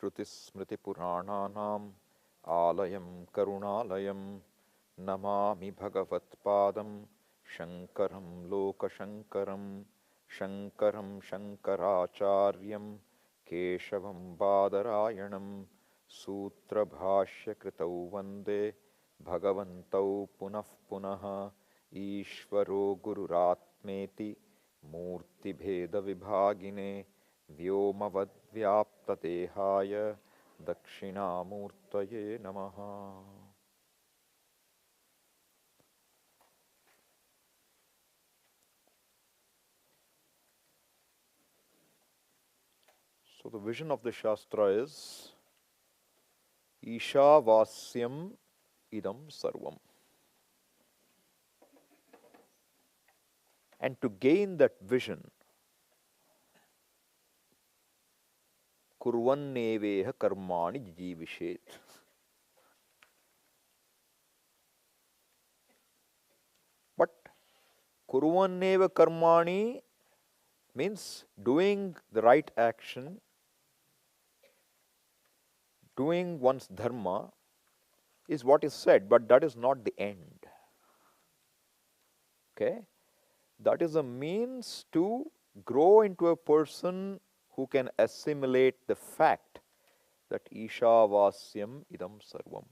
श्रुतिस्मृतिपुराणानाम् आलयं करुणालयं नमामि भगवत्पादं शङ्करं लोकशङ्करं शङ्करं शङ्कराचार्यं केशवं बादरायणं सूत्रभाष्यकृतौ वन्दे भगवन्तौ पुनः पुनः ईश्वरो गुरुरात्मेति मूर्तिभेदविभागिने व्योमवद्व्याप्तदेहाय दक्षिणामूर्तये नमः. So the vision of the Shastra is Ishavasyam idam sarvam. And to gain that vision, kurvanneveha karmani jivishet. But kurvanneva karmani means doing the right action, doing one's dharma is what is said, but that is not the end. Okay? That is a means to grow into a person who can assimilate the fact that Ishavasyam idam sarvam.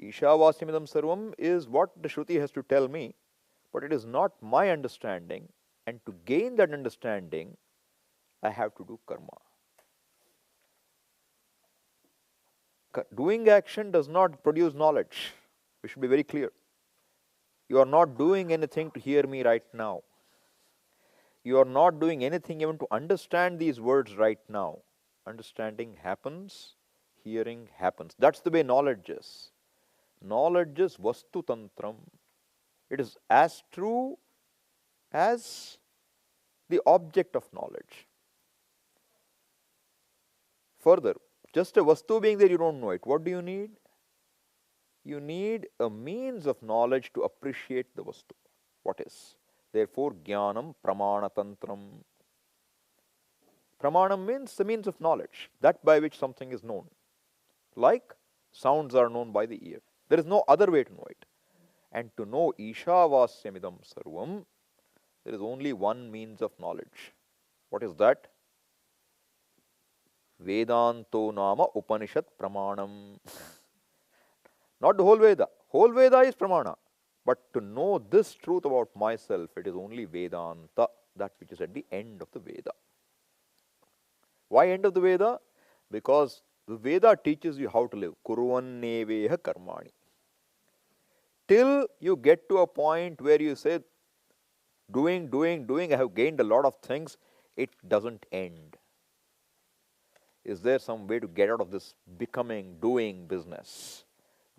Ishavasyam idam sarvam is what the Shruti has to tell me, but it is not my understanding. And to gain that understanding, I have to do karma. Doing action does not produce knowledge. We should be very clear. You are not doing anything to hear me right now. You are not doing anything even to understand these words right now. Understanding happens, hearing happens. That's the way knowledge is. Knowledge is vastu tantram. It is as true as the object of knowledge. Further, just a vastu being there, you don't know it. What do you need? You need a means of knowledge to appreciate the vastu. What is? Therefore, jnanam pramana tantram. Pramanam means the means of knowledge, that by which something is known. Like sounds are known by the ear. There is no other way to know it. And to know Ishavasyamidam sarvam, there is only one means of knowledge. What is that? Vedanto nama Upanishad pramanam. Not the whole Veda. Whole Veda is pramana. But to know this truth about myself, it is only Vedanta, that which is at the end of the Veda. Why end of the Veda? Because the Veda teaches you how to live. Kurvanneveha karmani. Till you get to a point where you say, doing, I have gained a lot of things, it doesn't end. Is there some way to get out of this becoming, doing business?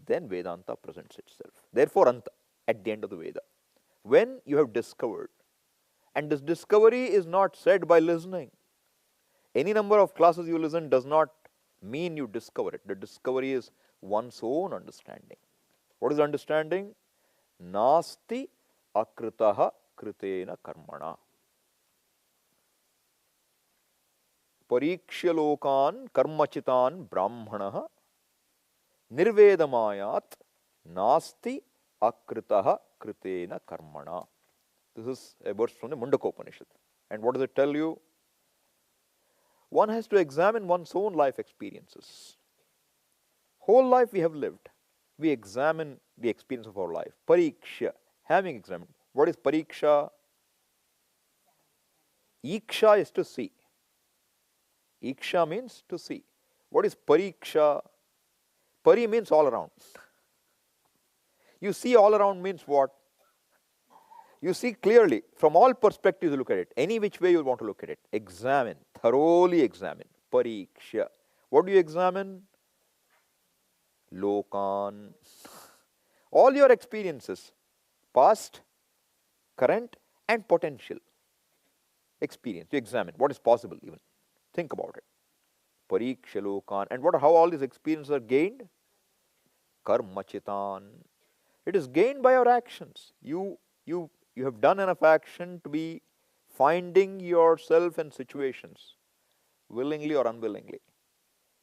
Then Vedanta presents itself. Therefore, Anta, at the end of the Veda. When you have discovered, and this discovery is not said by listening. Any number of classes you listen does not mean you discover it. The discovery is one's own understanding. What is understanding? Nasti akritaha kritena karmana. Parikshya lokan karmachitan brahmanaha nirvedamayat nasti akritaha kritena karmana. This is a verse from the Mundakopanishad. And what does it tell you? One has to examine one's own life experiences. Whole life we have lived. We examine the experience of our life. Pariksha, having examined. What is pariksha? Iksha is to see. Iksha means to see. What is pariksha? Pari means all around. You see all around means what? You see clearly, from all perspectives you look at it, any which way you want to look at it. Examine, thoroughly examine. Pariksha. What do you examine? Lokan. All your experiences, past, current and potential experience. You examine what is possible even. Think about it. Pariksha lokan. And how all these experiences are gained? Karmachitan. It is gained by your actions. You have done enough action to be finding yourself in situations willingly or unwillingly.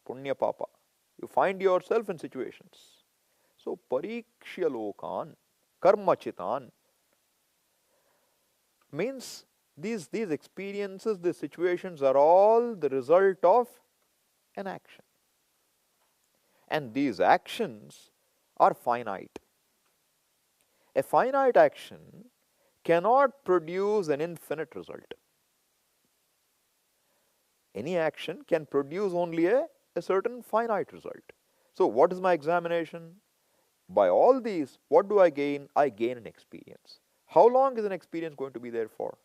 Punya papa. You find yourself in situations. So, parikshya lokan, karma chitan means these experiences, these situations are all the result of an action. And these actions are finite. A finite action cannot produce an infinite result. Any action can produce only a certain finite result. So, what is my examination? By all these, what do I gain? I gain an experience. How long is an experience going to be there for?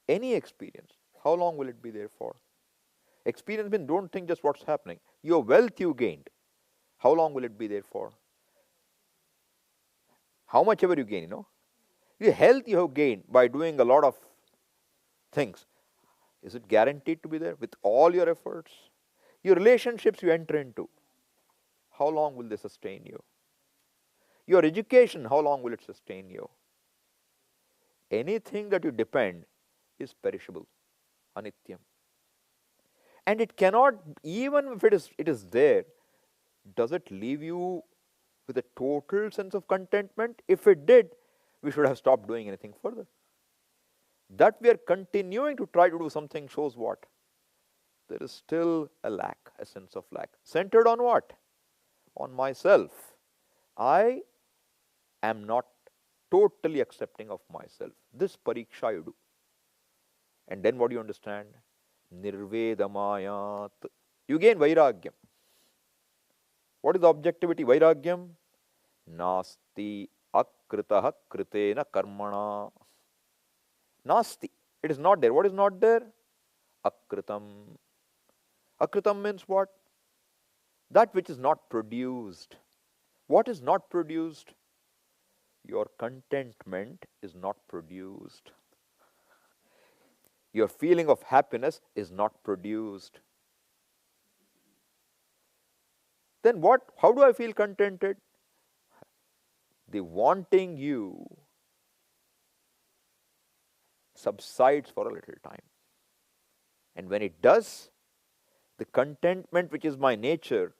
Any experience. How long will it be there for? Experience means don't think just what's happening. Your wealth you gained. How long will it be there for? How much ever you gain, you know. The health you have gained by doing a lot of things. Is it guaranteed to be there with all your efforts? Your relationships you enter into, how long will they sustain you? Your education, how long will it sustain you? Anything that you depend is perishable, anityam. And it cannot, even if it is there, does it leave you with a total sense of contentment? If it did, we should have stopped doing anything further. That we are continuing to try to do something shows what? There is still a lack, a sense of lack. Centered on what? On myself. I am not totally accepting of myself. This pariksha you do. And then what do you understand? Nirvedamayat. You gain vairagyam. What is objectivity? Vairagyam? Nasti akritaha kritena karmana. Nasti. It is not there. What is not there? Akritam. Akritam means what? That which is not produced. What is not produced? Your contentment is not produced. Your feeling of happiness is not produced. Then what? How do I feel contented? The wanting you subsides for a little time. And when it does, the contentment which is my nature,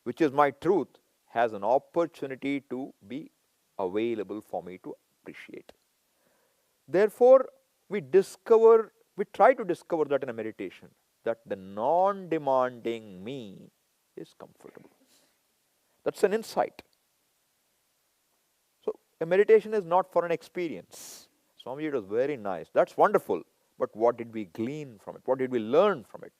which is my truth, has an opportunity to be available for me to appreciate. Therefore, we try to discover that in a meditation, that the non-demanding me is comfortable. That's an insight. So, a meditation is not for an experience. Swamiji, it was very nice. That's wonderful. But what did we glean from it? What did we learn from it?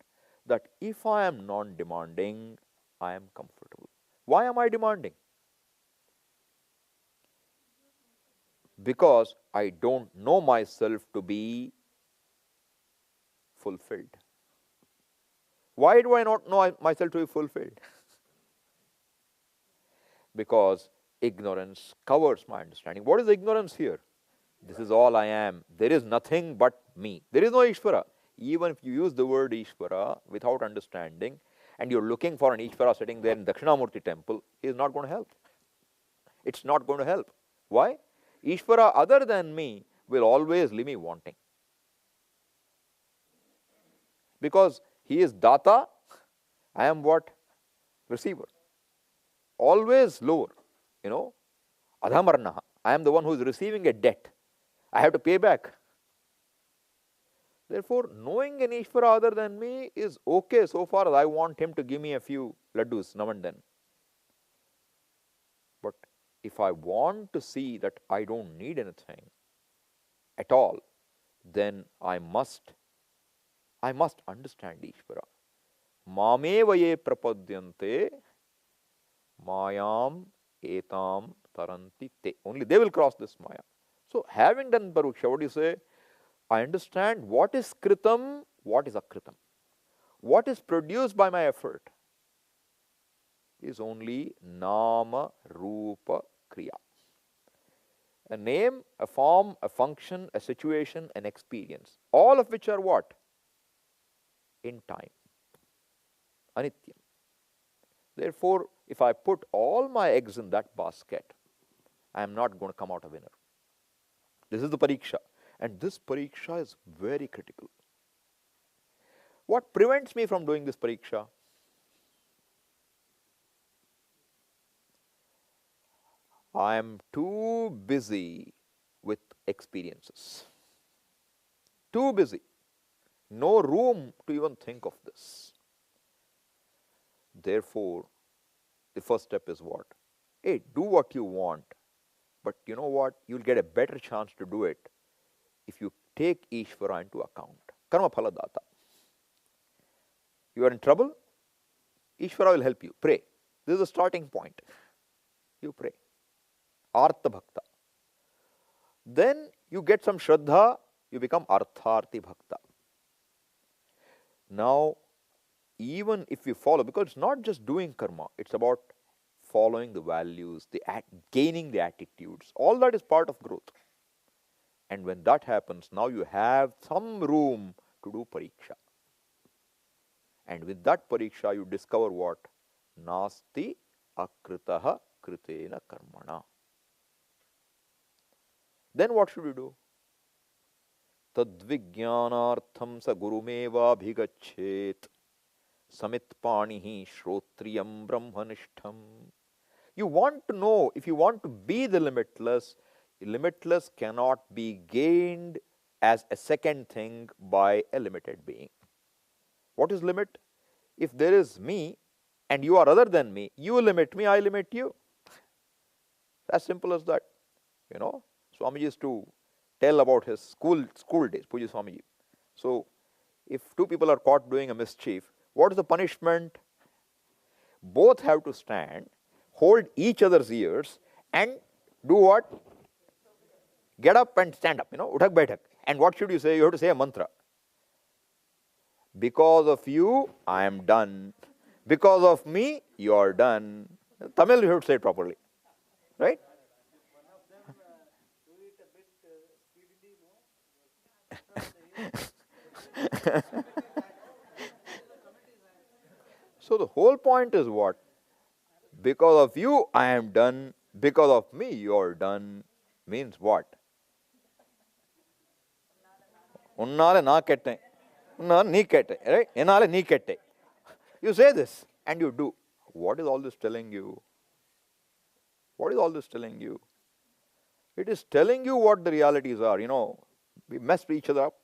That if I am non-demanding, I am comfortable. Why am I demanding? Because I don't know myself to be fulfilled. Why do I not know myself to be fulfilled? Because ignorance covers my understanding. What is ignorance here? This is all I am. There is nothing but me. There is no Ishvara. Even if you use the word Ishvara without understanding, and you're looking for an Ishvara sitting there in Dakshinamurti temple, he is not going to help. It's not going to help. Why? Ishvara other than me will always leave me wanting. Because he is Data, I am what? Receiver. Always lower, Adhamarnaha. I am the one who is receiving a debt. I have to pay back. Therefore, knowing an Ishvara other than me is okay so far as I want him to give me a few laddus now and then. But if I want to see that I don't need anything at all, then I must understand Ishvara. Mameva ye prapadyante mayam etam taranti te. Only they will cross this maya. So, having done Pariksha, what do you say? I understand what is Kritam, what is Akritam. What is produced by my effort is only Nama, Rupa, Kriya. A name, a form, a function, a situation, an experience. All of which are what? In time. Anityam. Therefore, if I put all my eggs in that basket, I am not going to come out a winner. This is the Pariksha. And this Pariksha is very critical. What prevents me from doing this pariksha? I am too busy with experiences. Too busy. No room to even think of this. Therefore, the first step is what? Hey, do what you want. But you know what? You'll get a better chance to do it if you take Ishvara into account. Karma phala data. You are in trouble? Ishvara will help you. Pray. This is the starting point. You pray. Artha Bhakta. Then you get some Shraddha, you become Artharthi Bhakta. Now, even if you follow, because it's not just doing karma, it's about following the values, gaining the attitudes. All that is part of growth. And when that happens, now you have some room to do pariksha. And with that pariksha, you discover what? Nasti akritaha kritena karmana. Then what should you do? Tadvijnanartham sa gurumeva bhigachet samitpanihi shrotriyam brahmanishtham. You want to know, if you want to be the limitless cannot be gained as a second thing by a limited being. What is limit? If there is me and you are other than me, you limit me, I limit you. As simple as that. You know, Swamiji used to tell about his school days, Puja Swamiji. So, if two people are caught doing a mischief, what is the punishment? Both have to stand, hold each other's ears, and do what? Get up and stand up, uthak baithak. And what should you say? You have to say a mantra. Because of you, I am done. Because of me, you are done. Tamil, you have to say it properly. Right? So the whole point is what? Because of you, I am done. Because of me, you are done. Means what? Unnale na kette. Unnale nee kette. Right? Enale nee kette. You say this and you do. What is all this telling you? What is all this telling you? It is telling you what the realities are. We mess each other up.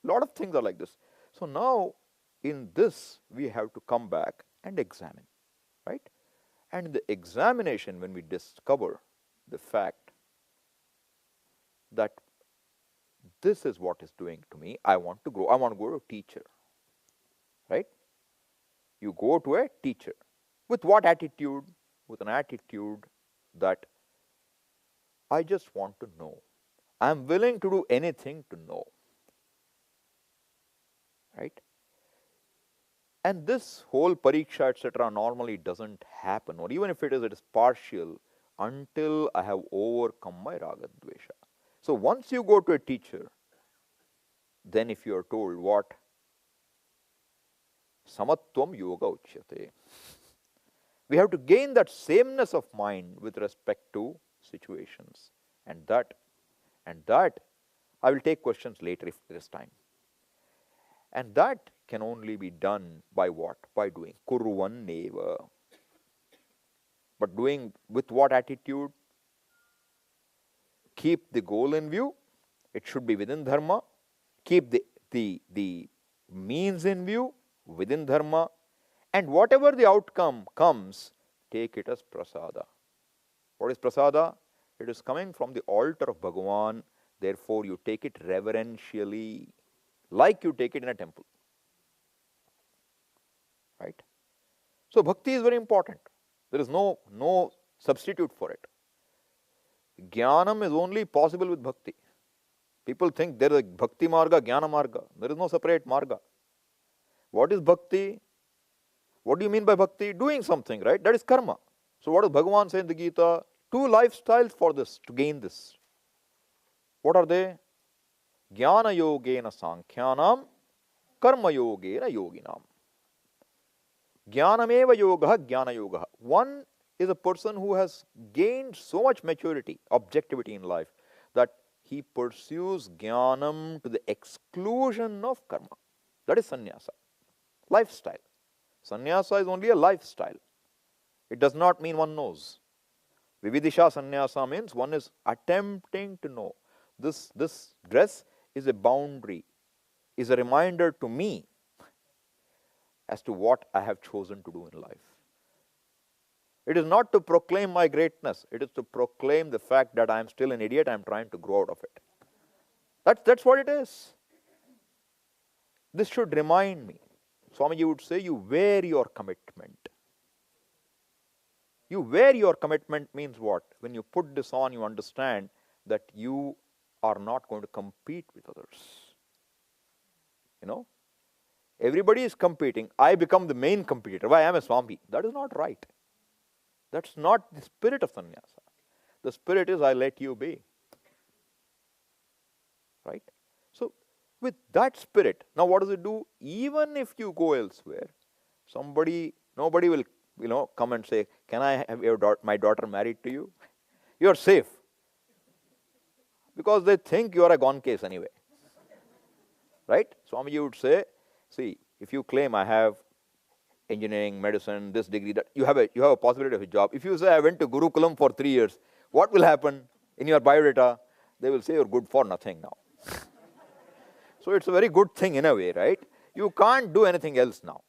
A lot of things are like this. So now, in this, we have to come back and examine. Right? And in the examination, when we discover the fact that this is what is doing to me, I want to grow. I want to go to a teacher. Right? You go to a teacher. With what attitude? With an attitude that I just want to know. I am willing to do anything to know. Right? And this whole pariksha, etc., normally doesn't happen, or even if it is partial until I have overcome my raga dvesha. So once you go to a teacher, then if you are told what? Samatvam yoga uchyate. We have to gain that sameness of mind with respect to situations. And that, I will take questions later if there is time. And that can only be done by what? By doing kurvanneva. But doing with what attitude? Keep the goal in view. It should be within dharma. Keep the means in view within dharma. And whatever the outcome comes, take it as prasada. What is prasada? It is coming from the altar of Bhagavan. Therefore, you take it reverentially, like you take it in a temple. Right? So, bhakti is very important. There is no substitute for it. Jnanam is only possible with bhakti. People think there is a bhakti marga, jnana marga. There is no separate marga. What is bhakti? What do you mean by bhakti? Doing something, right? That is karma. So what does Bhagavan say in the Gita? Two lifestyles for this, to gain this. What are they? Jnana yogena sankhyanam, karma yogena yoginam. Jnanameva yoga, jnana yoga. One is a person who has gained so much maturity, objectivity in life, that he pursues jnanam to the exclusion of karma. That is sannyasa. Lifestyle. Sannyasa is only a lifestyle. It does not mean one knows. Vividisha sannyasa means one is attempting to know. This dress is a boundary, is a reminder to me as to what I have chosen to do in life. It is not to proclaim my greatness. It is to proclaim the fact that I am still an idiot. I am trying to grow out of it. That's what it is. This should remind me. Swamiji would say, you wear your commitment. You wear your commitment means what? When you put this on, you understand that you are not going to compete with others. You know? Everybody is competing. I become the main competitor. Why? I am a Swami. That is not right. That's not the spirit of sannyasa. The spirit is, I let you be. Right? So, with that spirit, now what does it do? Even if you go elsewhere, nobody will, come and say, can I have my daughter married to you? You are safe. Because they think you are a gone case anyway. Right? Swamiji would say, see, if you claim I have engineering, medicine, this degree, that you have a possibility of a job. If you say I went to Gurukulam for 3 years, what will happen in your biodata? They will say you're good for nothing now. So it's a very good thing in a way, right? You can't do anything else now.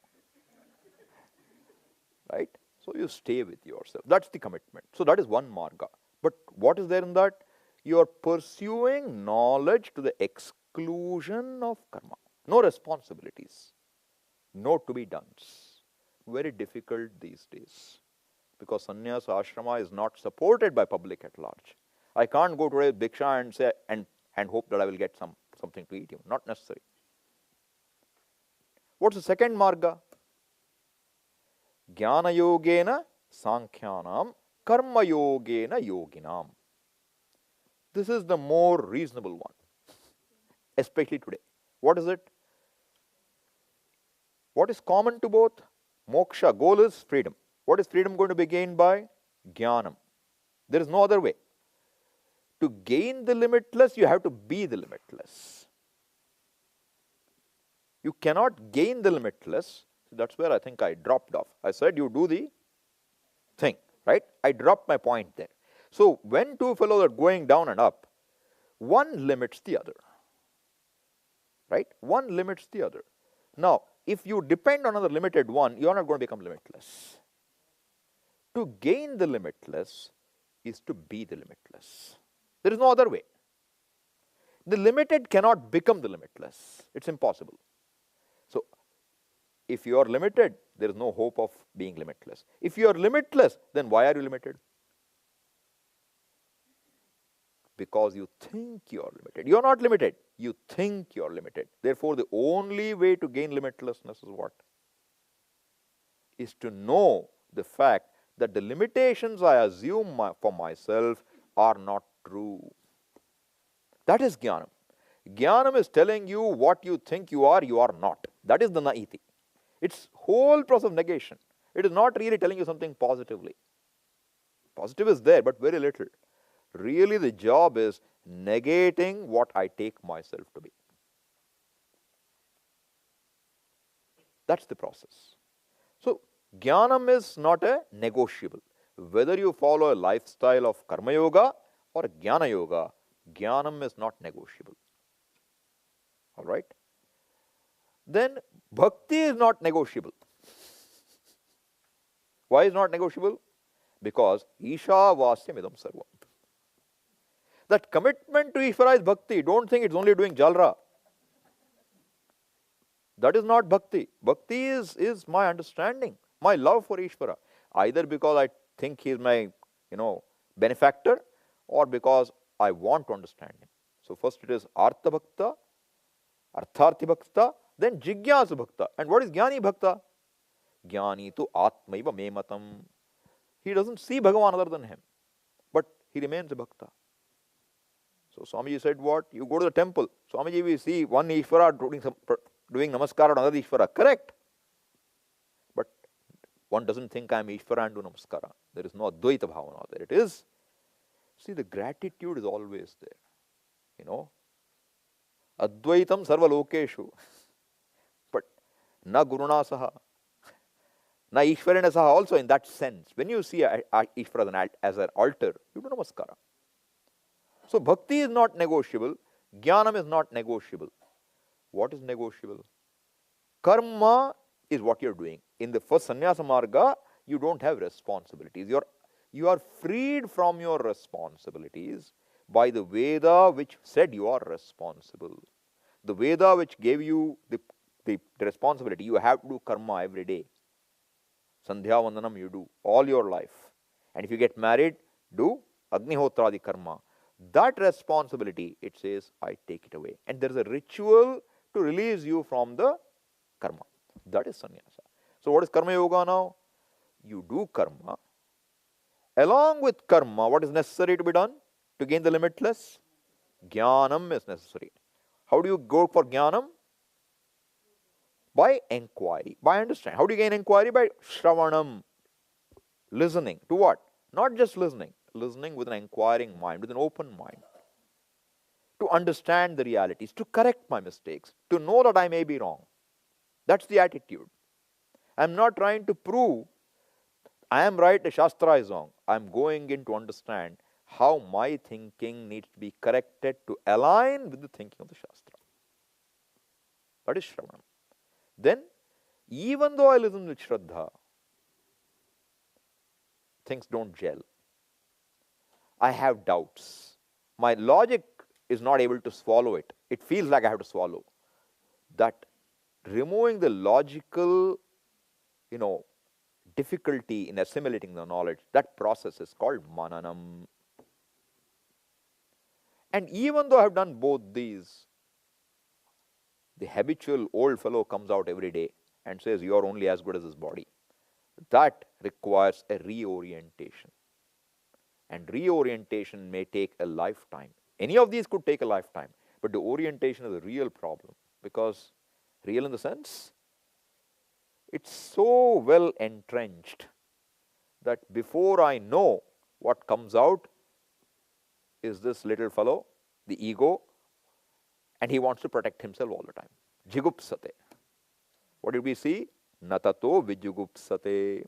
Right? So you stay with yourself. That's the commitment. So that is one marga. But what is there in that? You are pursuing knowledge to the exclusion of karma. No responsibilities. No to be dones. Very difficult these days. Because sannyasa ashrama is not supported by public at large. I can't go today with Bhiksha and say and hope that I will get something to eat. Not necessary. What's the second marga? Jnana yogena sankhyanam karma yogena yoginam. This is the more reasonable one, especially today. What is it? What is common to both? Moksha, goal is freedom. What is freedom going to be gained by? Jnanam. There is no other way. To gain the limitless, you have to be the limitless. You cannot gain the limitless. That's where I think I dropped off. I said you do the thing, right? I dropped my point there. So when two fellows are going down and up, one limits the other. Right? One limits the other. Now, if you depend on another limited one, you are not going to become limitless. To gain the limitless is to be the limitless. There is no other way. The limited cannot become the limitless. It's impossible. So, if you are limited, there is no hope of being limitless. If you are limitless, then why are you limited? Because you think you are limited. You are not limited. You think you are limited. Therefore, the only way to gain limitlessness is what? Is to know the fact that the limitations I assume for myself are not true. That is jnanam. Jnanam is telling you what you think you are not. That is the naiti. It's whole process of negation. It is not really telling you something positively. Positive is there, but very little. Really, the job is negating what I take myself to be. That's the process. So, jnanam is not a negotiable. Whether you follow a lifestyle of karma yoga or jnana yoga, jnanam is not negotiable. All right? Then, bhakti is not negotiable. Why is not negotiable? Because Isha Vasyam Idam Sarvam. That commitment to Ishvara is bhakti. Don't think it's only doing jalra. That is not bhakti. Bhakti is my understanding, my love for Ishvara. Either because I think he is my, benefactor, or because I want to understand him. So first it is Artha Bhakta, Artharthi Bhakta, then Jigyasu Bhakta. And what is Jnani Bhakta? Jnani tu Atmaiva Mematam. He doesn't see Bhagavan other than him, but he remains a Bhakta. So Swamiji said what? You go to the temple. Swamiji, we see one Ishvara doing namaskara to another Ishvara. Correct. But one doesn't think I am Ishvara and do namaskara. There is no Advaita Bhavana there. It is. See, the gratitude is always there. Advaitam sarva lokeshu. But Na guruna saha. Na Ishwarena saha also in that sense. When you see Ishvara as an altar, you do namaskara. So bhakti is not negotiable. Jnanam is not negotiable. What is negotiable? Karma is what you're doing. In the first sannyasa marga, you don't have responsibilities. You are freed from your responsibilities by the Veda which said you are responsible. The Veda which gave you the responsibility, you have to do karma every day. Sandhya Vandanam you do all your life. And if you get married, do Agnihotradi karma. That responsibility, it says, I take it away. And there is a ritual to release you from the karma. That is sannyasa. So what is karma yoga now? You do karma. Along with karma, what is necessary to be done to gain the limitless? Jnanam is necessary. How do you go for jnanam? By inquiry, by understanding. How do you gain inquiry? By shravanam, listening. To what? Not just listening. Listening with an inquiring mind, with an open mind. To understand the realities, to correct my mistakes, to know that I may be wrong. That's the attitude. I'm not trying to prove I am right, the Shastra is wrong. I'm going in to understand how my thinking needs to be corrected to align with the thinking of the Shastra. That is Shravanam. Then, even though I listen with Shraddha, things don't gel. I have doubts. My logic is not able to swallow it. It feels like I have to swallow. That removing the logical, difficulty in assimilating the knowledge, that process is called mananam. And even though I have done both these, the habitual old fellow comes out every day and says, you are only as good as this body. That requires a reorientation. And reorientation may take a lifetime. Any of these could take a lifetime. But the orientation is a real problem. Because, real in the sense, it's so well entrenched that before I know, what comes out is this little fellow, the ego, and he wants to protect himself all the time. Jigupsate. What did we see? Natato vijugupsate.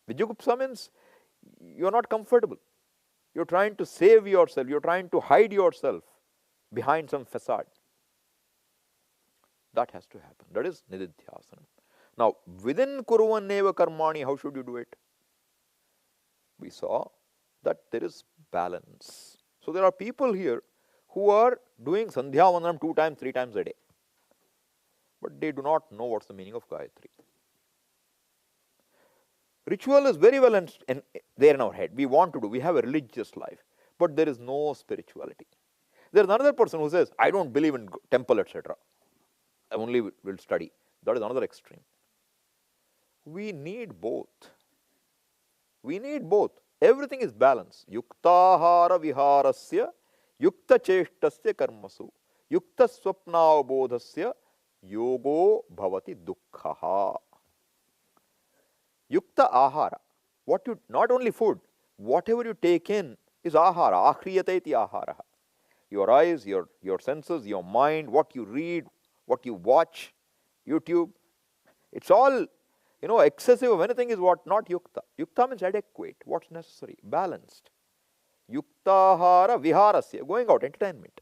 Vijugupsa means you're not comfortable. You're trying to save yourself. You're trying to hide yourself behind some facade. That has to happen. That is nididhyasana. Now, within kuruvanneva karmani, how should you do it? We saw that there is balance. So there are people here who are doing Sandhya Vandanam 2 times, 3 times a day. But they do not know what's the meaning of Gayatri. Ritual is very well there in our head. We want to do, we have a religious life. But there is no spirituality. There is another person who says, I don't believe in temple, etc. I only will study. That is another extreme. We need both. We need both. Everything is balanced. Yuktahara viharasya, yukta cheshtasya karmasu, yukta swapna bodhasya, yogo bhavati dukkhaha. Yukta ahara. What you, not only food, whatever you take in is ahara. Akhriyate iti ahara. Your eyes, your senses, your mind, what you read, what you watch, YouTube, it's all, excessive of anything is what? Not yukta. Yukta means adequate. What's necessary? Balanced. Yuktahara viharasya. Going out, entertainment.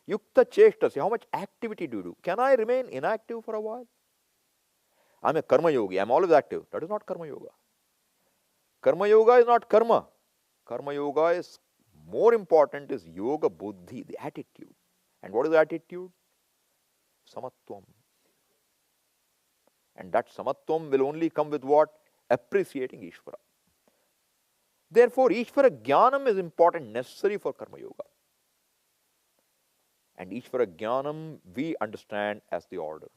Yukta cheshtasya. How much activity do you do? Can I remain inactive for a while? I'm a karma yogi. I'm always active. That is not karma yoga. Karma yoga is not karma. Karma yoga is more important is yoga buddhi, the attitude. And what is the attitude? Samatvam. And that samatvam will only come with what? Appreciating Ishvara. Therefore, Ishvara Jnanam is important, necessary for Karma Yoga. And Ishvara Jnanam we understand as the order.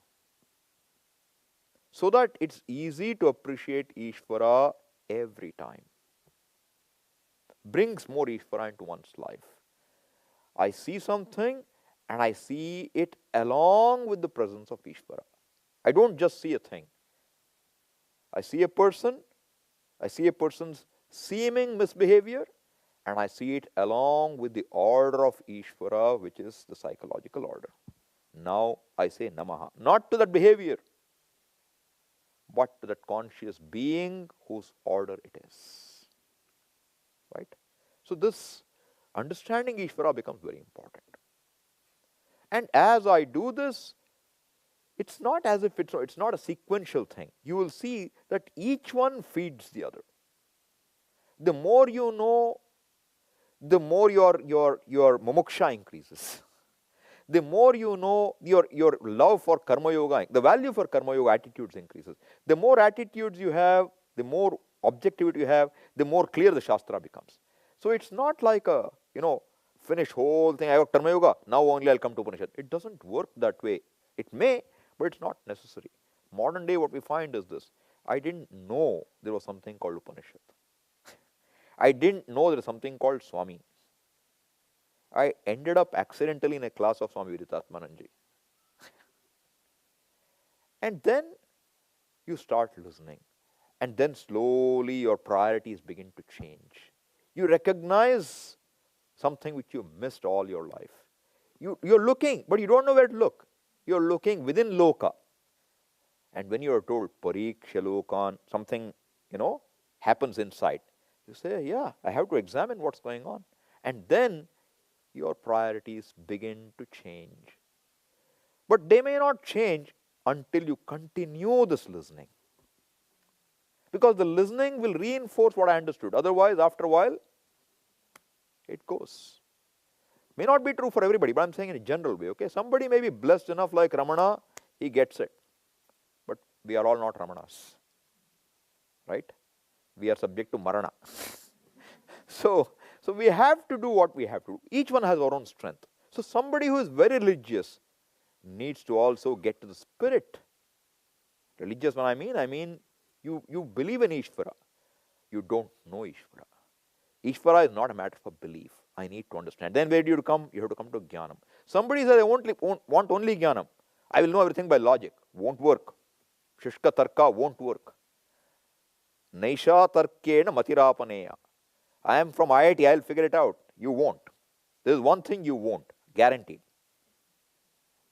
So that it's easy to appreciate Ishvara every time. Brings more Ishvara into one's life. I see something and I see it along with the presence of Ishvara. I don't just see a thing. I see a person, I see a person's seeming misbehavior, and I see it along with the order of Ishvara, which is the psychological order. Now I say Namaha, not to that behavior. but to that conscious being whose order it is. Right? So this understanding Ishvara becomes very important. And as I do this, it's not as if it's not a sequential thing. You will see that each one feeds the other. The more you know, the more your mumuksha increases. The more you know, your love for karma yoga, the value for karma yoga attitudes increases. The more attitudes you have, the more objectivity you have, the more clear the Shastra becomes. So it's not like a, finish whole thing, I got karma yoga, now only I'll come to Upanishad. It doesn't work that way. It may, but it's not necessary. Modern day what we find is this: I didn't know there was something called Upanishad. I didn't know there was something called Swami. I ended up accidentally in a class of Swami Viditatmananji. And then you start listening. And then slowly your priorities begin to change. You recognize something which you missed all your life. You're looking, but you don't know where to look. You're looking within Loka. And when you're told Pariksha Lokan, something, happens inside, you say, yeah, I have to examine what's going on. And then your priorities begin to change. But they may not change until you continue this listening. Because the listening will reinforce what I understood. Otherwise, after a while, it goes. May not be true for everybody, but I'm saying in a general way, okay? Somebody may be blessed enough like Ramana, he gets it. But we are all not Ramanas. Right? We are subject to Marana. So we have to do what we have to do. Each one has our own strength. So somebody who is very religious needs to also get to the spirit. Religious, what I mean you believe in Ishvara. You don't know Ishvara. Ishvara is not a matter of belief. I need to understand. Then where do you come? You have to come to Jnanam. Somebody says, I want only Jnanam. I will know everything by logic. Won't work. Shishka Tarka won't work. Naisha Tarkena Matirapaneya. I am from IIT, I will figure it out. You won't. There is one thing you won't, guaranteed.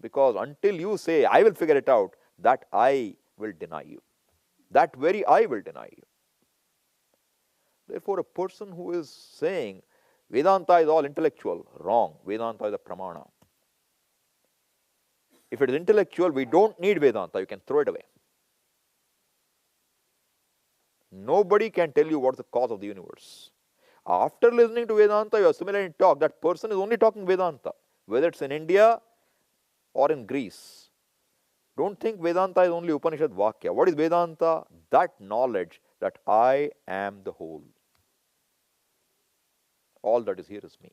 Because until you say, I will figure it out, that I will deny you. That very I will deny you. Therefore, a person who is saying, Vedanta is all intellectual, wrong. Vedanta is a pramana. If it is intellectual, we don't need Vedanta, you can throw it away. Nobody can tell you what's the cause of the universe. After listening to Vedanta, you assimilate and talk. That person is only talking Vedanta, whether it's in India or in Greece. Don't think Vedanta is only Upanishad Vakya. What is Vedanta? That knowledge that I am the whole. All that is here is me.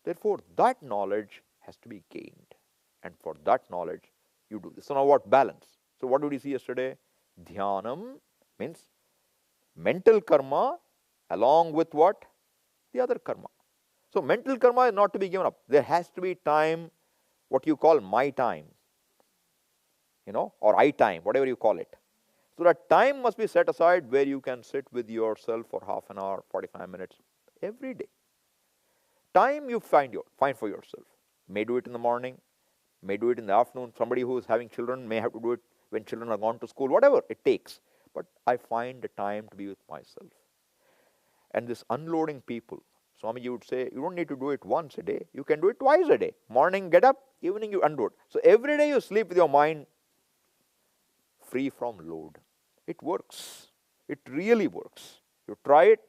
Therefore, that knowledge has to be gained. And for that knowledge, you do this. So now what? Balance. So what did we see yesterday? Dhyanam means mental karma along with what? The other karma. So mental karma is not to be given up. There has to be time, what you call my time, or I time, whatever you call it. So that time must be set aside where you can sit with yourself for half an hour, 45 minutes, every day. Time you find for yourself. May do it in the morning, may do it in the afternoon. Somebody who is having children may have to do it when children are gone to school, whatever it takes. But I find the time to be with myself. And this unloading people, Swamiji would say, you don't need to do it once a day. You can do it twice a day. Morning, get up, evening, you unload. So every day you sleep with your mind free from load. It works. It really works. You try it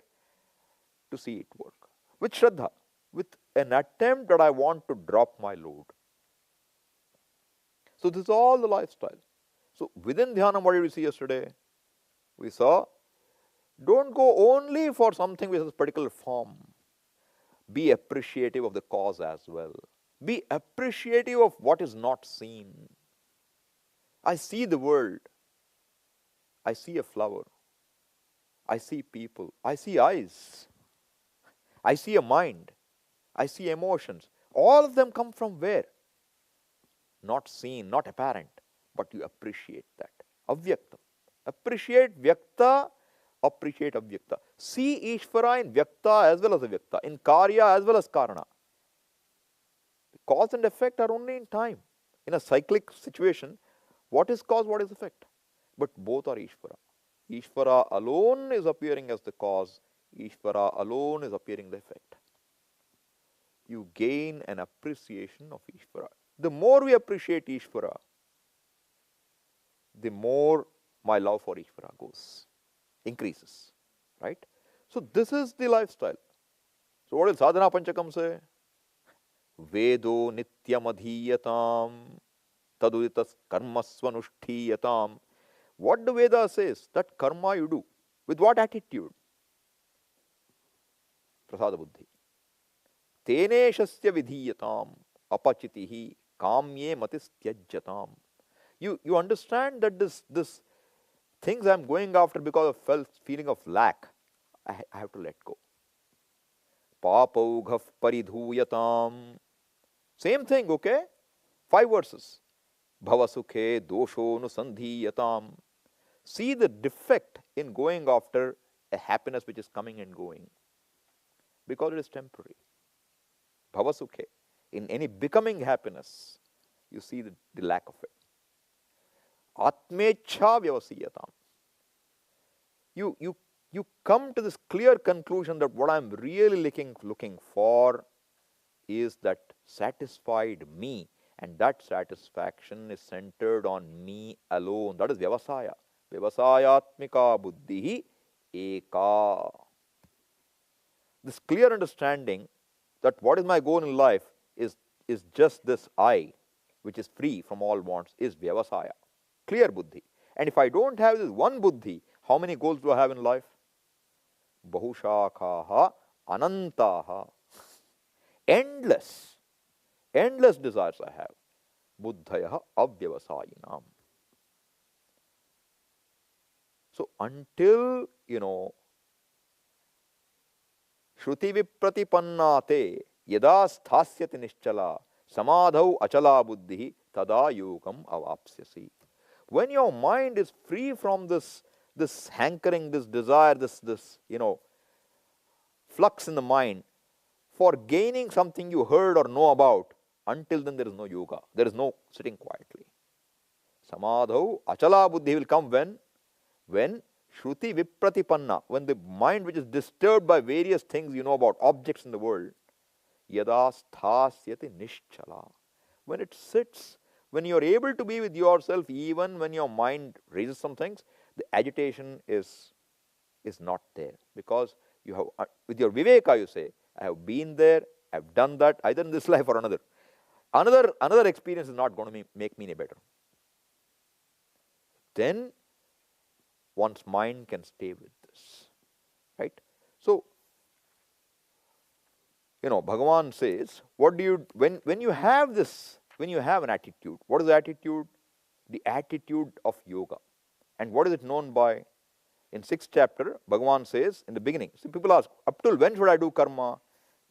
to see it work. With Shraddha, with an attempt that I want to drop my load. So this is all the lifestyle. So within Dhyanam, what did we see yesterday? We saw, don't go only for something which has a particular form. Be appreciative of the cause as well. Be appreciative of what is not seen. I see the world. I see a flower. I see people. I see eyes. I see a mind. I see emotions. All of them come from where? Not seen, not apparent, but you appreciate that. Avyaktam. Appreciate Vyakta, appreciate Avyakta. See Ishvara in Vyakta as well as Avyakta, in Karya as well as Karana. Cause and effect are only in time. In a cyclic situation, what is cause, what is effect? but both are Ishvara. Ishvara alone is appearing as the cause, Ishvara alone is appearing the effect. You gain an appreciation of Ishvara. The more we appreciate Ishvara, the more my love for Ishvara increases. Right? So this is the lifestyle. So what does Sadhana Panchakam say? Vedo nityamadhiyatam taduditas karmasvanushthiyatam. What the Veda says, that karma you do. With what attitude? Prasada buddhi. Teneshasya vidhiyatam apachitihi kamye matis tyajyatam. You understand that this things I'm going after because of feeling of lack, I have to let go. Papaughav paridhuyatam. Same thing, okay? 5 verses. Bhavasukhe dosho nusandhiyatam. See the defect in going after a happiness which is coming and going, because it is temporary. Bhavasukhe. In any becoming happiness, you see the lack of it. Atmecha vyavasiyatam. You come to this clear conclusion that what I'm really looking for is that satisfied me, and that satisfaction is centered on me alone. That is vyavasaya. Vyavasayatmika buddhihi eka. This clear understanding that what is my goal in life is just this I, which is free from all wants, is vyavasaya. Clear buddhi. And if I don't have this one buddhi, how many goals do I have in life? Bahushakaha anantaha. Endless desires I have. Buddhaya avyavasayinam. So until, Shruti vipratipanna yada sthasyati nischala samadhau achala buddhi tada yogam avapsyasi. When your mind is free from this hankering, this desire, this flux in the mind for gaining something you heard or know about, until then there is no yoga. There is no sitting quietly. Samadhau achala buddhi will come when Shruti vipratipanna, when the mind which is disturbed by various things about objects in the world, yada sthasyati nischala. When it sits, when you are able to be with yourself, even when your mind raises some things, the agitation is not there. Because you have, with your viveka, you say, I have been there, I have done that, either in this life or another. Another experience is not going to make me any better. Then one's mind can stay with this. Right? So, Bhagavan says, what do you, when you have this, when you have an attitude, what is the attitude? The attitude of yoga. And what is it known by? In 6th chapter, Bhagavan says in the beginning, so people ask, up till when should I do karma?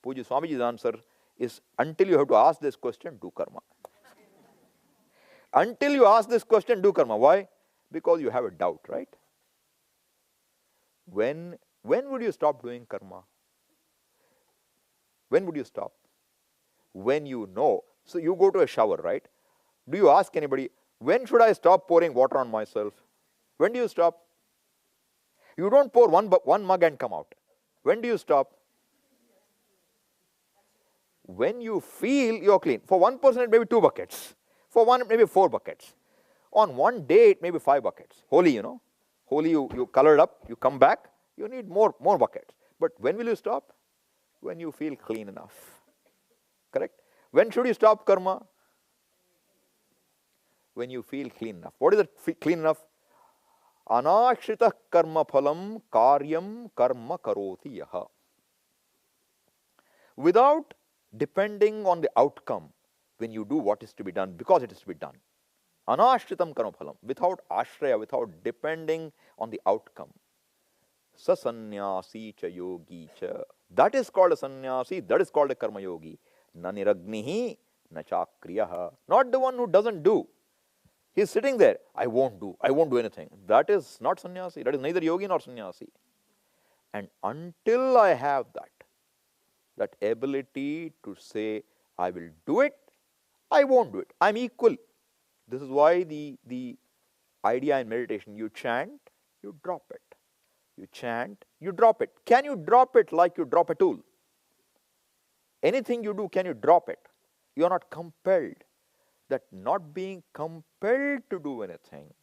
Puja Swamiji's answer is, until you have to ask this question, do karma. Until you ask this question, do karma. Why? Because you have a doubt, right? When would you stop doing karma? When would you stop? When you know. So you go to a shower, right? Do you ask anybody, when should I stop pouring water on myself? When do you stop? You don't pour one mug and come out. When do you stop? When you feel you're clean. For one person it may be 2 buckets. For one it may be 4 buckets. On one day it may be 5 buckets. Holi, Holi you colored up, you come back, you need more buckets. But when will you stop? When you feel clean enough. Correct? When should you stop karma? When you feel clean enough. What is it clean enough? Anashrita karma phalam karyam karma karoti yaha. Without depending on the outcome when you do what is to be done, because it is to be done. Anashritam karma phalam. Without ashraya, without depending on the outcome. Sasanyasi cha yogi cha. That is called a sannyasi, that is called a karma yogi. Na niragnihi na chakriyaha. Not the one who doesn't do. He is sitting there, I won't do anything. That is not sannyasi. That is neither yogi nor sannyasi. And until I have that ability to say, I will do it, I won't do it. I'm equal. This is why the idea in meditation. You chant, you drop it. You chant, you drop it. Can you drop it like you drop a tool? Anything you do, can you drop it? You are not compelled. That not being compelled to do anything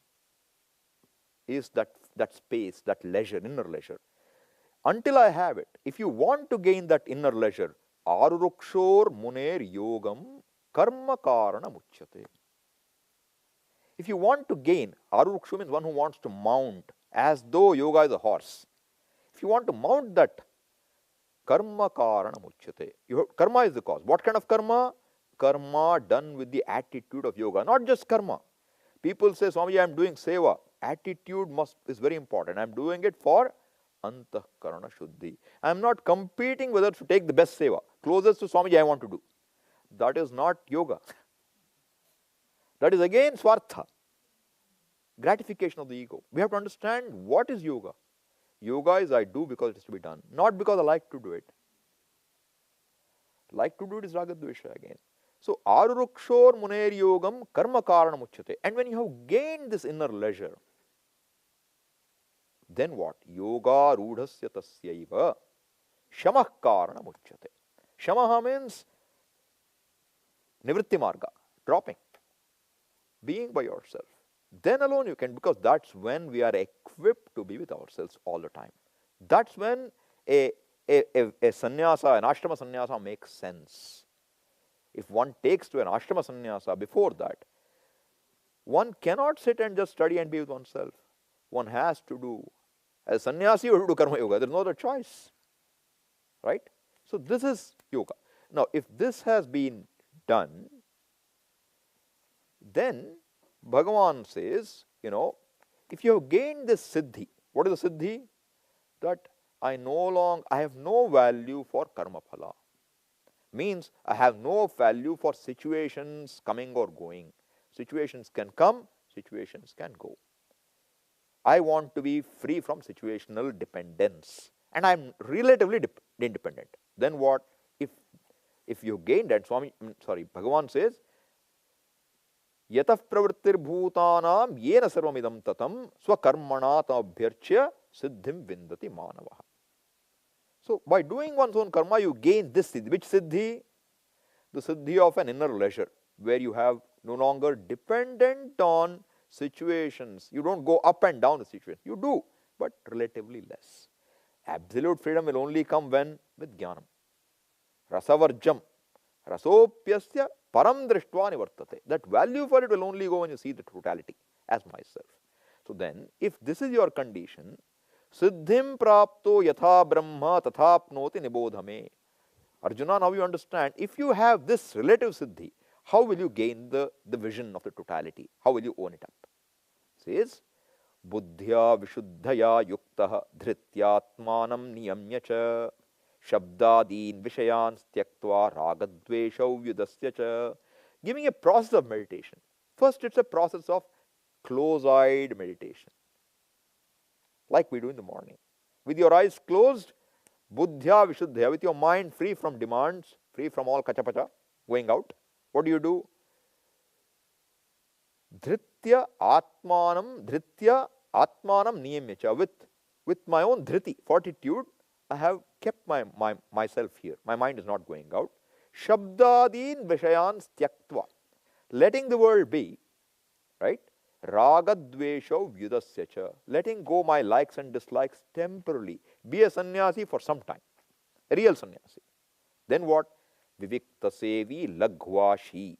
is that space, that leisure, inner leisure. Until I have it, if you want to gain that inner leisure, arurukshor muner yogam karma karana muchyate. If you want to gain, arurukshu means one who wants to mount, as though yoga is a horse. If you want to mount that, karma karana muchyate. Karma is the cause. What kind of karma? Karma done with the attitude of yoga, not just karma. People say, Swami, I am doing seva. Attitude is very important. I am doing it for antahkarana shuddhi. I am not competing whether to take the best seva. Closest to Swamiji I want to do. That is not yoga. That is again swartha. Gratification of the ego. We have to understand what is yoga. Yoga is I do because it is to be done, not because I like to do it. Like to do it is ragadvesha again. So, arurukshor muner yogam karma karana muchyate. And when you have gained this inner leisure, then what? Yoga rudhasya tasyaiva shamah karana muchyate. Shamaha means nivritti marga, dropping, being by yourself. Then alone you can, because that's when we are equipped to be with ourselves all the time. That's when a sannyasa, an ashrama sannyasa makes sense. If one takes to an ashrama sannyasa before that, one cannot sit and just study and be with oneself. One has to do, as sannyasi you have to do karma yoga, there is no other choice. Right? So this is yoga. Now if this has been done, then Bhagavan says, if you have gained this siddhi, what is the siddhi? That I have no value for karma phala. Means I have no value for situations coming or going. Situations can come, situations can go. I want to be free from situational dependence. And I am relatively independent. Then what? If you gain that, Bhagavan says, Yatah pravrittir bhutanam yena sarvamidam tatam swakarmana tabhyarchya siddhim vindati manavaha. So, by doing one's own karma, you gain this siddhi. Which siddhi? The siddhi of an inner leisure, where you have no longer dependent on situations. You don't go up and down the situation. You do, but relatively less. Absolute freedom will only come when? With jnanam. Rasavarjam. Rasopyasya param drishtva nivartate. That value for it will only go when you see the totality as myself. So then, if this is your condition, siddhim prapto yatha brahma tathapnoti nibodhame. Arjuna, now you understand, if you have this relative siddhi, how will you gain the vision of the totality? How will you own it up? Says, buddhya vishuddhaya yuktah dhrityatmanam niyamya cha shabdadin vishayans tyaktva ragadveshau vyudasya cha. Giving a process of meditation. First, it's a process of close-eyed meditation, like we do in the morning. With your eyes closed, buddhya vishuddhya, with your mind free from demands, free from all kachapacha, going out. What do? Dhritya atmanam niyamya. With my own dhriti, fortitude, I have kept myself here. My mind is not going out. Shabdadin vishayans tyaktva. Letting the world be, right? Ragadveshau vyudasya cha. Letting go my likes and dislikes temporarily. Be a sannyasi for some time. A real sannyasi. Then what? Vivikta sevi laghvashi.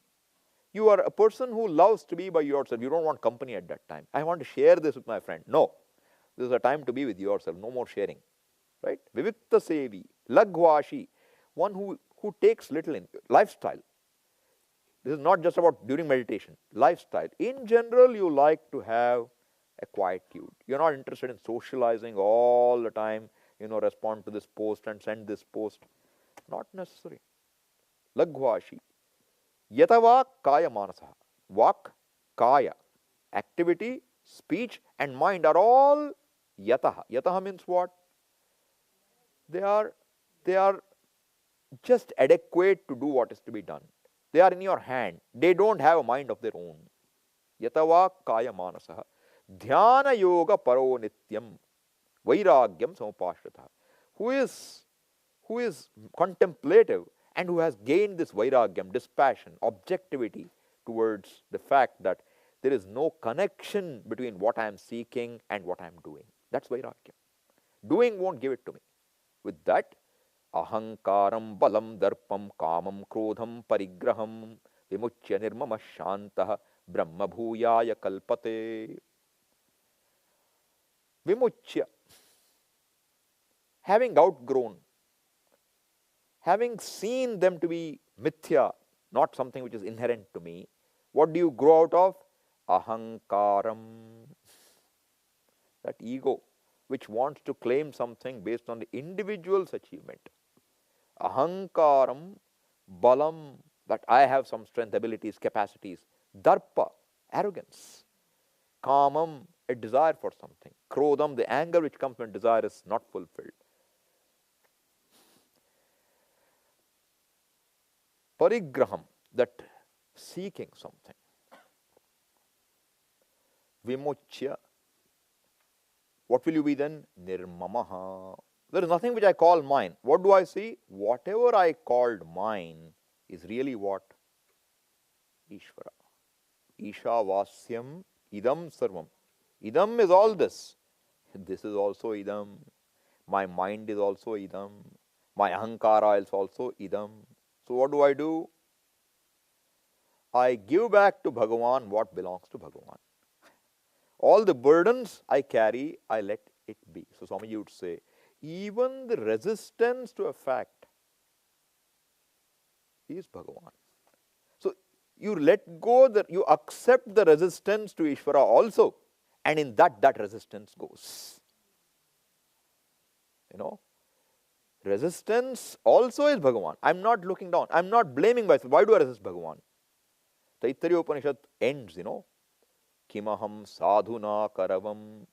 You are a person who loves to be by yourself. You don't want company at that time. I want to share this with my friend. No. This is a time to be with yourself. No more sharing. Right? Vivikta sevi, laghvashi. One who takes little in lifestyle. This is not just about during meditation. Lifestyle. In general, you like to have a quietude. You're not interested in socializing all the time, respond to this post and send this post. Not necessary. Laghvashi. Yatava kaya manasaha. Vak, kaya. Activity, speech and mind are all yataha. Yataha means what? They are just adequate to do what is to be done. They are in your hand. They don't have a mind of their own. Yatava kaya manasaha. Dhyana yoga paro nityam vairagyam samupashrita. Who is contemplative and who has gained this vairagyam, dispassion, objectivity towards the fact that there is no connection between what I am seeking and what I am doing. That's vairagyam. Doing won't give it to me. With that, ahankaram balam darpam kamam krodham parigraham vimuchya nirmama shantah brahma bhuyaya kalpate. Vimuchya, having outgrown, having seen them to be mithya, not something which is inherent to me, what do you grow out of? Ahankaram, that ego which wants to claim something based on the individual's achievement. Ahankaram, balam, that I have some strength, abilities, capacities. Darpa, arrogance. Kamam, a desire for something. Krodham, the anger which comes when desire is not fulfilled. Parigraham, that seeking something. Vimuchya, what will you be then? Nirmamaha. There is nothing which I call mine. What do I see? Whatever I called mine is really what? Ishvara. Isha vasyam idam sarvam. Idam is all this. This is also idam. My mind is also idam. My ahankara is also idam. So what do? I give back to Bhagavan what belongs to Bhagavan. All the burdens I carry, I let it be. So Swamiji would say, even the resistance to a fact is Bhagavan. So you let go, you accept the resistance to Ishvara also, and in that resistance goes. Resistance also is Bhagavan. I am not looking down. I am not blaming myself. Why do I resist Bhagavan? Taittiriya Upanishad ends, Kimaham sadhuna karavam,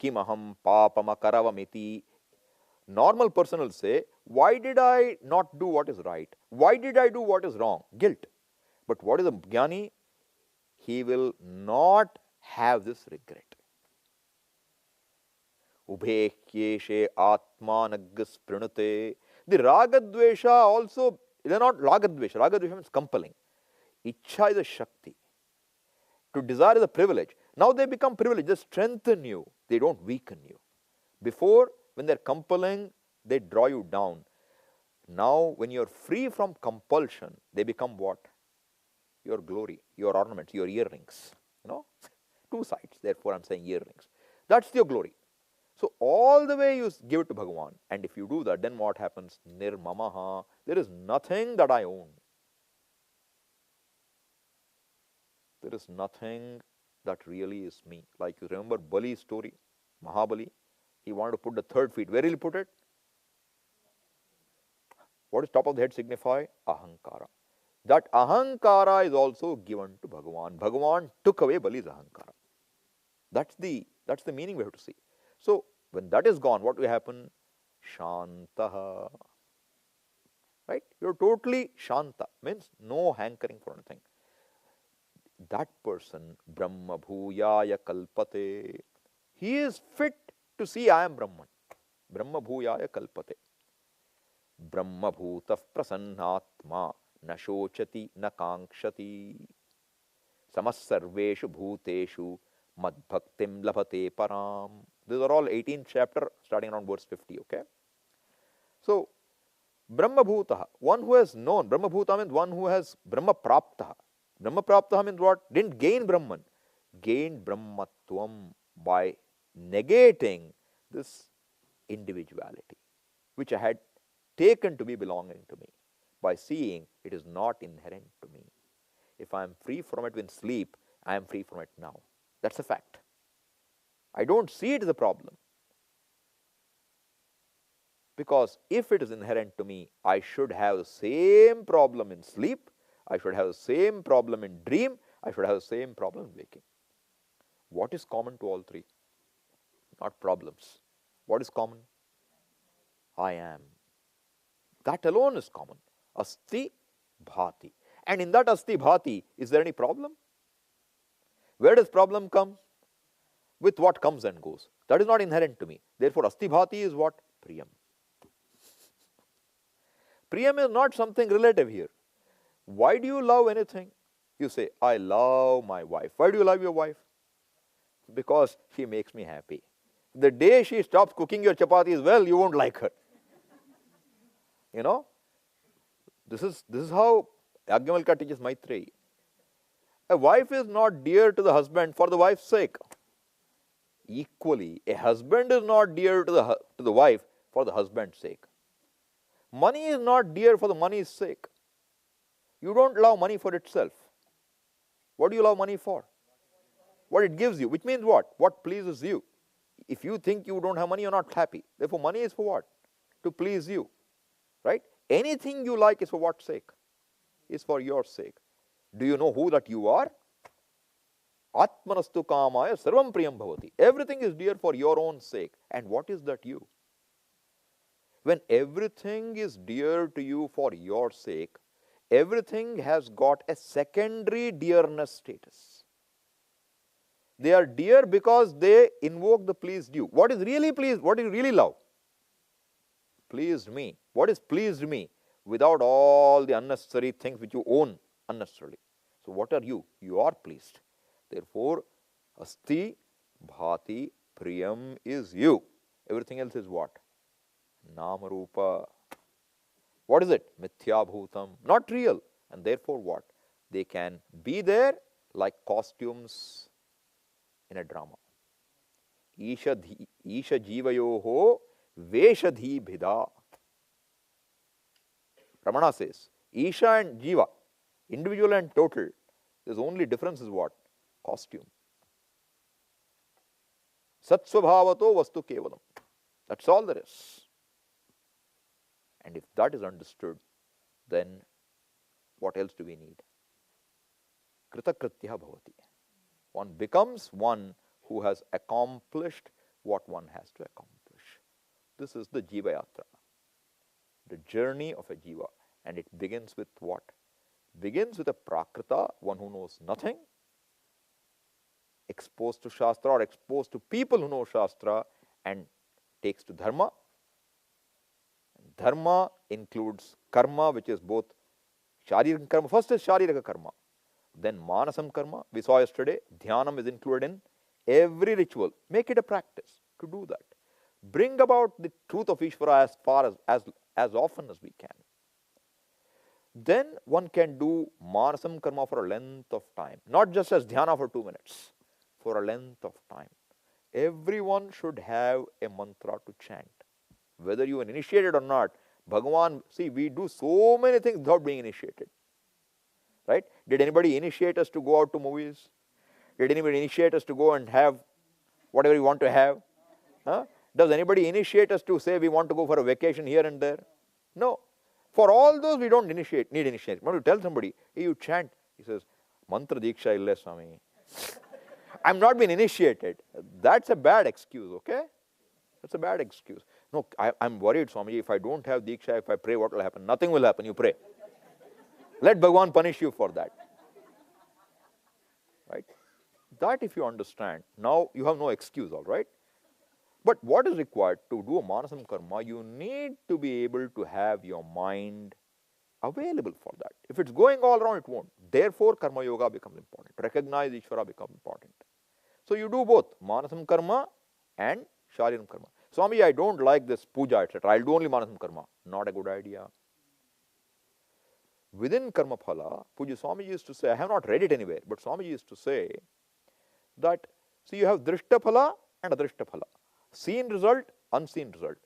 kimaham papama karavamiti. Normal person will say, why did I not do what is right? Why did I do what is wrong? Guilt. But what is a jnani? He will not have this regret. Ubhekyeshe atmanaggas pranute. The ragadvesha also, they are not ragadvesha. Ragadvesha means compelling. Ichha is a shakti. To desire is a privilege. Now they become privilege. They strengthen you. They don't weaken you. Before, when they're compelling, they draw you down. Now, when you're free from compulsion, they become what? Your glory, your ornaments, your earrings. Two sides. Therefore, I'm saying earrings. That's your glory. So, all the way you give it to Bhagavan. And if you do that, then what happens? Nirmamaha. There is nothing that I own. There is nothing that really is me. Like you remember Bali's story, Mahabali. He wanted to put the third feet. Where will he put it? What does top of the head signify? Ahankara. That ahankara is also given to Bhagavan. Bhagavan took away Bali's ahankara. That's the meaning we have to see. So, when that is gone, what will happen? Shantaha. Right? You're totally shanta. Means no hankering for anything. That person, Brahma Bhuyaya Kalpate, he is fit to see I am Brahman. Brahma Bhuyaya Kalpate. Brahma Bhutaf Prasannatma na shochati na kankshati samasarveshu bhuteshu madbhaktim labhate param. These are all 18th chapter starting around verse 50, okay? So, Brahma Bhutaha, one who has known, Brahma Bhuta means one who has Brahma Praptaha. Brahma Praptaha means what? Didn't gain Brahman. Gained Brahmatvam by negating this individuality, which I had taken to be belonging to me, by seeing it is not inherent to me. If I am free from it in sleep, I am free from it now. That's a fact. I don't see it as a problem. Because if it is inherent to me, I should have the same problem in sleep, I should have the same problem in dream, I should have the same problem in waking. What is common to all three? Not problems. What is common? I am. That alone is common. Asti bhati. And in that asti bhati, is there any problem? Where does problem come? with what comes and goes. That is not inherent to me. Therefore, asti bhati is what? Priyam. Priyam is not something relative here. Why do you love anything? You say, I love my wife. Why do you love your wife? Because she makes me happy. The day she stops cooking your chapatis well, you won't like her. You know, this is how Yajnavalkya teaches Maitreyi. A wife is not dear to the husband for the wife's sake. Equally, a husband is not dear to the wife for the husband's sake. Money is not dear for the money's sake. You don't love money for itself. What do you love money for? What it gives you, which means what? What pleases you. If you think you don't have money, you're not happy. Therefore, money is for what? To please you. Right? Anything you like is for what sake? Is for your sake. Do you know who that you are? Atmanastu kamaya sarvam priyam bhavati. Everything is dear for your own sake. And what is that you? When everything is dear to you for your sake, everything has got a secondary dearness status. They are dear because they invoke the pleased you. What is really pleased? What do you really love? Pleased me. What is pleased me? Without all the unnecessary things which you own unnecessarily. So what are you? You are pleased. Therefore, asti bhati priyam is you. Everything else is what? Namarupa. What is it? Mithya bhutam. Not real. And therefore what? They can be there like costumes in a drama. Isha jivayoho veshadhi bhida. Ramana says, Isha and Jiva, individual and total, there's only difference is what? Costume. Satsvabhavato vastu kevalam. That's all there is. And if that is understood, then what else do we need? Kritakritya bhavati. One becomes one who has accomplished what one has to accomplish. This is the Jiva Yatra, the journey of a Jiva. And it begins with what? Begins with a Prakrita, one who knows nothing, exposed to Shastra or exposed to people who know Shastra, and takes to Dharma. Dharma includes karma, which is both Sharirika karma. First is Sharirika karma. Then Manasam karma. We saw yesterday, Dhyanam is included in every ritual. Make it a practice to do that. Bring about the truth of Ishvara as far as often as we can. Then one can do Manasam karma for a length of time. Not just as Dhyana for 2 minutes. For a length of time. Everyone should have a mantra to chant. Whether you are initiated or not, Bhagavan, see, we do so many things without being initiated. Right? Did anybody initiate us to go out to movies? Did anybody initiate us to go and have whatever we want to have? Huh? Does anybody initiate us to say we want to go for a vacation here and there? No. For all those, we don't need initiation. When you tell somebody, hey, you chant, he says, Mantra Diksha illa Swami. I'm not been initiated. That's a bad excuse, okay? That's a bad excuse. No, I'm worried, Swamiji, if I don't have Diksha, if I pray, what will happen? Nothing will happen, you pray. Let Bhagavan punish you for that. Right? That if you understand, now you have no excuse, all right? But what is required to do a Manasam karma? You need to be able to have your mind available for that. If it's going all around, it won't. Therefore, Karma Yoga becomes important. Recognize Ishvara becomes important. So you do both Manasam karma and Shariram karma. Swami, I don't like this puja, etc. I'll do only Manasam karma. Not a good idea. Within Karma Phala, Puja Swami used to say, I have not read it anywhere, but Swami used to say that, see, you have Drishta Phala and Adrishta Phala. Seen result, unseen result.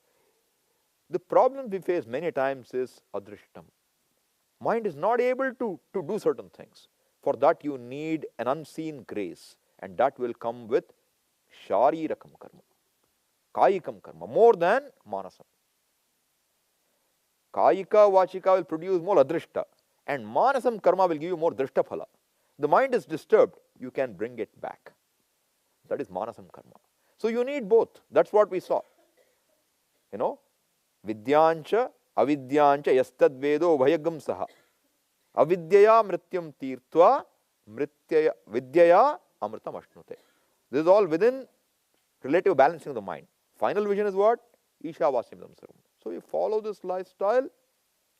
The problem we face many times is Adrishtam. Mind is not able to do certain things. For that you need an unseen grace, and that will come with Sharirakam karma, Kayikam karma, more than Manasam. Kayika, Vachika will produce more Adrishta, and Manasam karma will give you more Drishta Phala. The mind is disturbed, you can bring it back. That is Manasam karma. So you need both. That's what we saw. You know, Vidyancha, Avidyancha, Yastad Vedo, Bhayagam Saha. Avidyaya Mrityam Tirtva, Vidyaya Amritam Ashnute. This is all within relative balancing of the mind. Final vision is what? Ishavasyanidam sarvam. So you follow this lifestyle,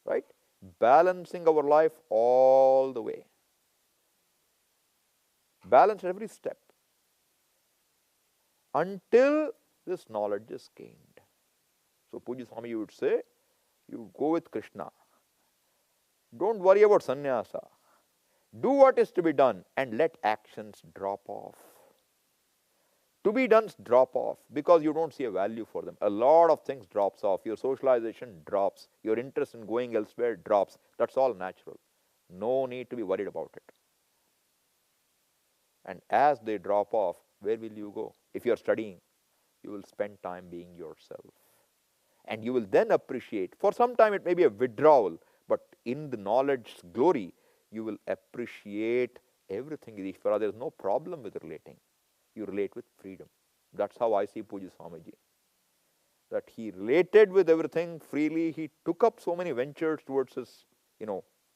right? Balancing our life all the way. Balance at every step. Until this knowledge is gained. So Pujya Swami would say, you go with Krishna. Don't worry about sannyasa. Do what is to be done and let actions drop off. To be done drop off because you don't see a value for them. A lot of things drops off. Your socialization drops. Your interest in going elsewhere drops. That's all natural. No need to be worried about it. And as they drop off, where will you go? If you are studying, you will spend time being yourself. And you will then appreciate. For some time it may be a withdrawal, but in the knowledge's glory, you will appreciate everything in Ishvara. There is no problem with relating. You relate with freedom. That's how I see Pujya Swamiji. That he related with everything freely. He took up so many ventures towards his,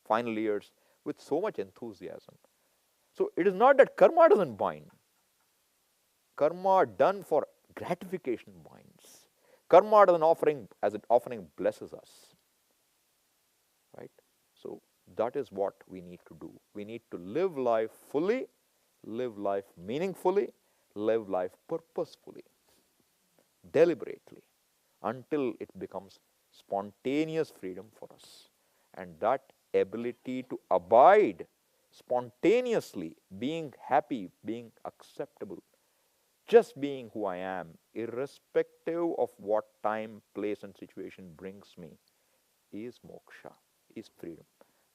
final years with so much enthusiasm. So it is not that karma doesn't bind. Karma done for gratification binds. Karma as an offering blesses us. Right? So that is what we need to do. We need to live life fully, live life meaningfully, live life purposefully, deliberately, until it becomes spontaneous freedom for us. And that ability to abide spontaneously, being happy, being acceptable, just being who I am, irrespective of what time, place, and situation brings me, is moksha, is freedom.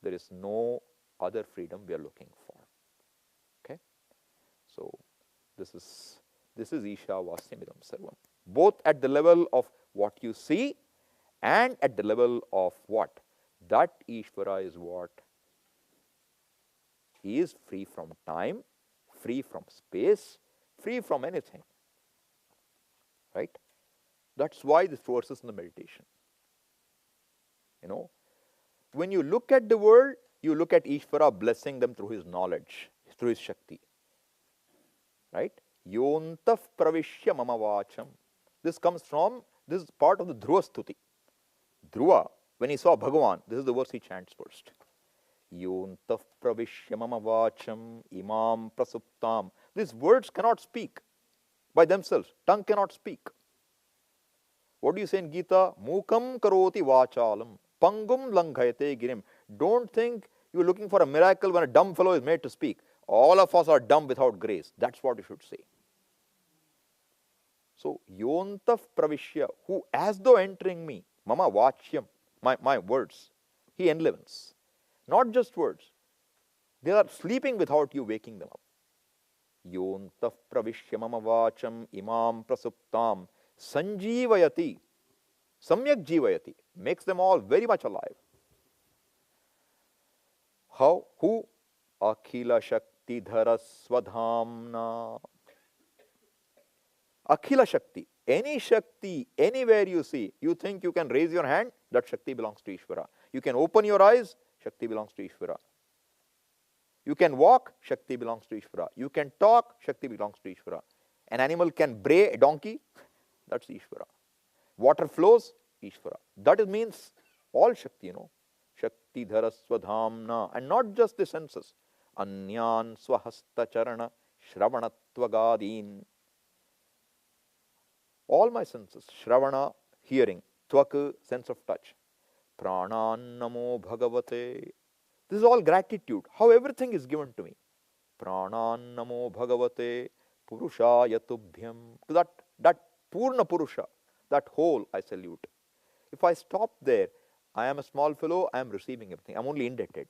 There is no other freedom we are looking for. Okay? So this is Ishavasyanidam sarvam. Both at the level of what you see and at the level of what? That Ishvara is what? He is free from time, free from space, free from anything. Right? That's why this verse is in the meditation. When you look at the world, you look at Ishvara blessing them through his knowledge, through his Shakti. Right? Yontaf pravishya mama vacham. This is part of the Dhruva Stuti. Dhruva, when he saw Bhagavan, this is the verse he chants first. Yontaf pravishya mama vacham imam prasuptam. These words cannot speak by themselves. Tongue cannot speak. What do you say in Gita? Mukam karoti vachalam. Pangum langhayate girim. Don't think you're looking for a miracle when a dumb fellow is made to speak. All of us are dumb without grace. That's what you should say. So, yontaf pravishya, who as though entering me, mama vachyam, my words, he enlivens. Not just words. They are sleeping without you waking them up. Yontaf pravishya mama vacham imam prasuptam sanjeevayati. Samyak jivayati. Makes them all very much alive. How? Who? Akhila Shakti Dhara Swadhamna. Akhila Shakti. Any Shakti, anywhere you see, you think you can raise your hand, that Shakti belongs to Ishvara. You can open your eyes, Shakti belongs to Ishvara. You can walk, Shakti belongs to Ishvara. You can talk, Shakti belongs to Ishvara. An animal can bray a donkey, that's Ishvara. Water flows, Ishvara. That means all Shakti, Shakti Dhara Swadhamna. And not just the senses. Anyan Swahasta Charana Shravanatvagaadin. All my senses. Shravana, hearing. Tvak, sense of touch. Pranan Namo Bhagavate. This is all gratitude. How everything is given to me. Pranan Namo Bhagavate Purushaya Tubhyam. To that Purna Purusha, that whole I salute. If I stop there, I am a small fellow, I am receiving everything. I am only indebted.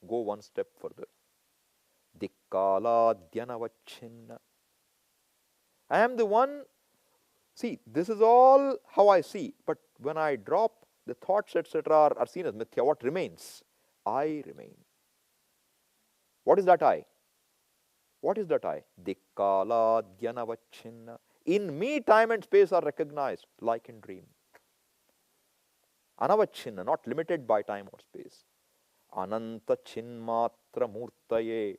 Go one step further. Dikkala Dhyanavachinna. I am the one. See, this is all how I see. But when I drop, the thoughts, etc., are seen as mithya. What remains? I remain. What is that I? What is that I? Dikkala Dhyanavachinna. In me, time and space are recognized like in dream. Anavachinna, not limited by time or space. Ananta Chinmatra Murtaye.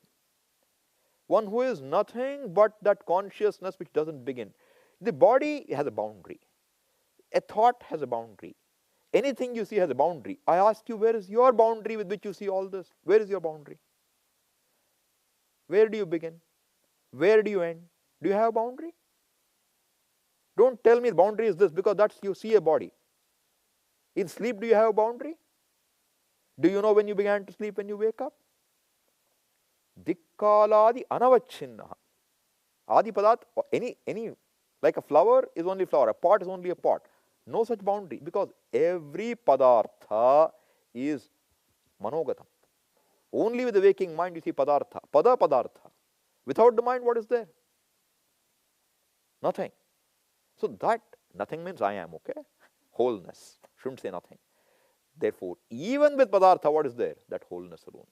One who is nothing but that consciousness which doesn't begin. The body has a boundary. A thought has a boundary. Anything you see has a boundary. I ask you, where is your boundary with which you see all this? Where is your boundary? Where do you begin? Where do you end? Do you have a boundary? Don't tell me the boundary is this, because that's you see a body. In sleep, do you have a boundary? Do you know when you began to sleep, when you wake up? Dikkaladi anavachinna. Adi padat, any, like a flower is only flower, a pot is only a pot. No such boundary, because every padartha is manogatam. Only with the waking mind you see padartha, padartha. Without the mind, what is there? Nothing. So that nothing means I am, okay? Wholeness. Shouldn't say nothing. Therefore, even with padartha, what is there? That wholeness alone.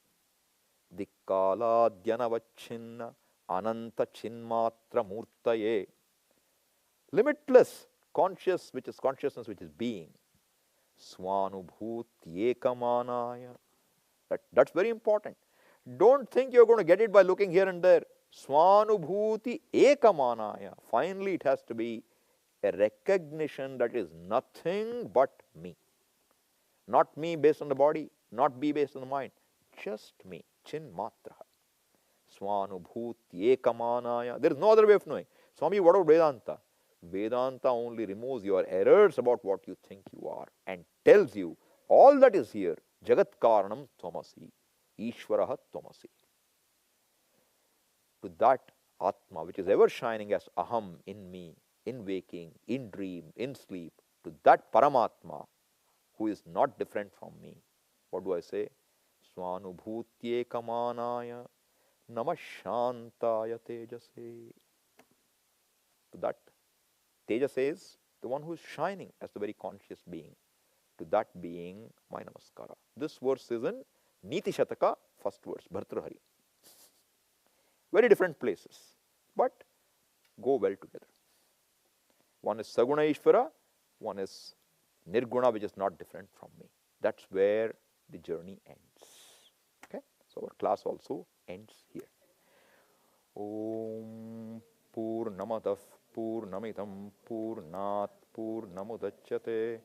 Dikkaladhyanavachinna ananta chinmatra murtaye. Limitless conscious, which is consciousness, which is being. Swanubhutyekamanaya. That's very important. Don't think you're going to get it by looking here and there. Swanubhuti ekamanaya. Finally, it has to be a recognition that is nothing but me. Not me based on the body, not me based on the mind. Just me. Chinmatra. Swanubhuti ekamanaya. There is no other way of knowing. Swami, what about Vedanta? Vedanta only removes your errors about what you think you are and tells you all that is here. Jagat Karanam Tvamasi. Ishvaraha Tvamasi. To that Atma, which is ever shining as Aham in me, in waking, in dream, in sleep, to that Paramatma who is not different from me. What do I say? Swanubhutyekamanaya Namashantaya Tejase. To that Tejas is the one who is shining as the very conscious being. To that being, my namaskara. This verse is in Niti Shataka, first verse, Bhartrahari. Very different places, but go well together. One is Saguna Ishvara, one is Nirguna, which is not different from me. That's where the journey ends. Okay? So our class also ends here. Om Purnamadav Purnamidam Purnat Purnamudachyate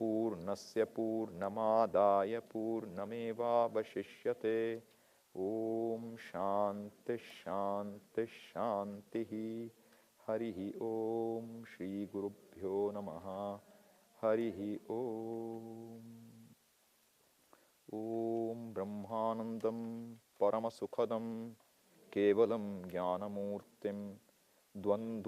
Purnasya Purnamadaya Purnameva Vashishyate. Om Shanti Shanti Shanti. Harihi Om Shri Gurubhyo Namaha. Harihi Om. Om Brahmanandam Paramasukhadam Kevalam Jnanamurtim Dvandva